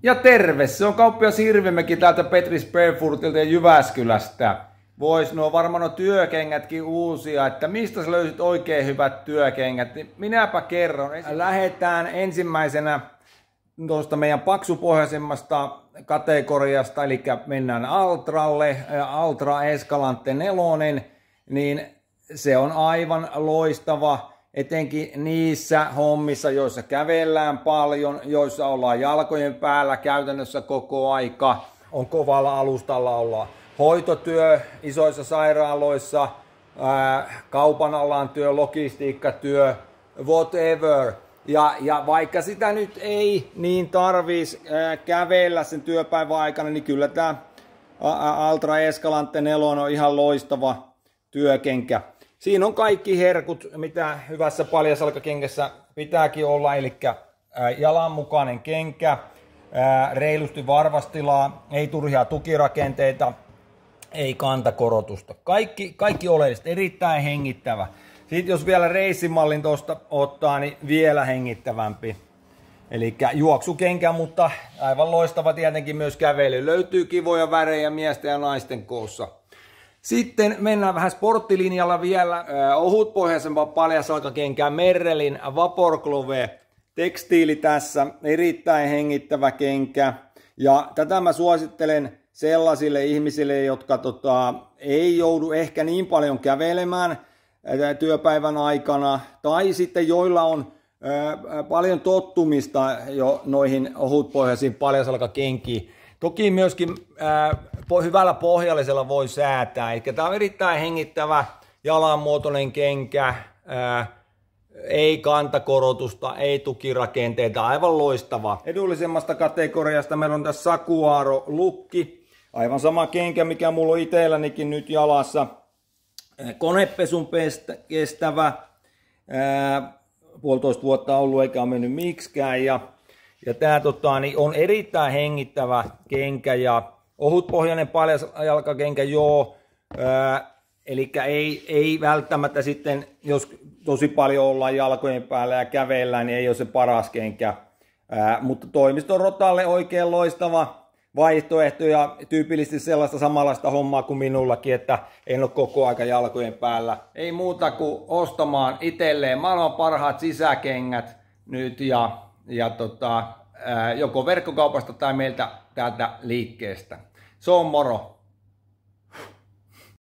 Ja terve, se on kauppias Hirvimäki täältä Petri Sparefoodilta ja Jyväskylästä. Vois varmaan nuo työkengätkin uusia, että mistä sä löysit oikein hyvät työkengät, niin minäpä kerron. Lähdetään ensimmäisenä tuosta meidän paksupohjaisemmasta kategoriasta, eli mennään Altralle, Altra Escalante 4, niin se on aivan loistava, etenkin niissä hommissa, joissa kävellään paljon, joissa ollaan jalkojen päällä käytännössä koko aika, on kovalla alustalla ollaan. Hoitotyö isoissa sairaaloissa, kaupan alan työ, logistiikkatyö, whatever. Ja vaikka sitä nyt ei niin tarvitsisi kävellä sen työpäivän aikana, niin kyllä tämä Altra Escalante 4 on ihan loistava työkenkä. Siinä on kaikki herkut, mitä hyvässä paljasalkakengässä pitääkin olla, eli jalanmukainen kenkä, reilusti varvastilaa, ei turhia tukirakenteita, ei kantakorotusta. Kaikki oleelliset, erittäin hengittävä. Sitten jos vielä reissimallin tuosta ottaa, niin vielä hengittävämpi. Eli juoksukenkä, mutta aivan loistava tietenkin myös kävely. Löytyy kivoja värejä miesten ja naisten koossa. Sitten mennään vähän sporttilinjalla vielä. Ohutpohjaisempaa paljasalkakenkää Merrellin Vapor Glove tekstiili tässä. Erittäin hengittävä kenkä. Ja tätä mä suosittelen sellaisille ihmisille, jotka ei joudu ehkä niin paljon kävelemään työpäivän aikana. Tai sitten joilla on paljon tottumista jo noihin ohutpohjaisiin paljasalkakenkiin. Toki myöskin hyvällä pohjallisella voi säätää. Eli tämä on erittäin hengittävä jalanmuotoinen kenkä, ei kantakorotusta, ei tukirakenteita, aivan loistava. Edullisemmasta kategoriasta meillä on tässä Sakuaro Lukki, aivan sama kenkä mikä mulla on itsellänikin nyt jalassa. Konepesun kestävä, 1,5 vuotta ollut eikä ole mennyt miksikään. Ja tämä on erittäin hengittävä kenkä ja ohutpohjainen paljajalkakenkä, joo. Eli ei välttämättä sitten, jos tosi paljon ollaan jalkojen päällä ja kävellään, niin ei ole se paras kenkä. Mutta toimiston rotalle oikein loistava vaihtoehto ja tyypillisesti sellaista samanlaista hommaa kuin minullakin, että en ole koko aika jalkojen päällä. Ei muuta kuin ostamaan itselleen maailman parhaat sisäkengät nyt ja joko verkkokaupasta tai meiltä täältä liikkeestä. Se on moro!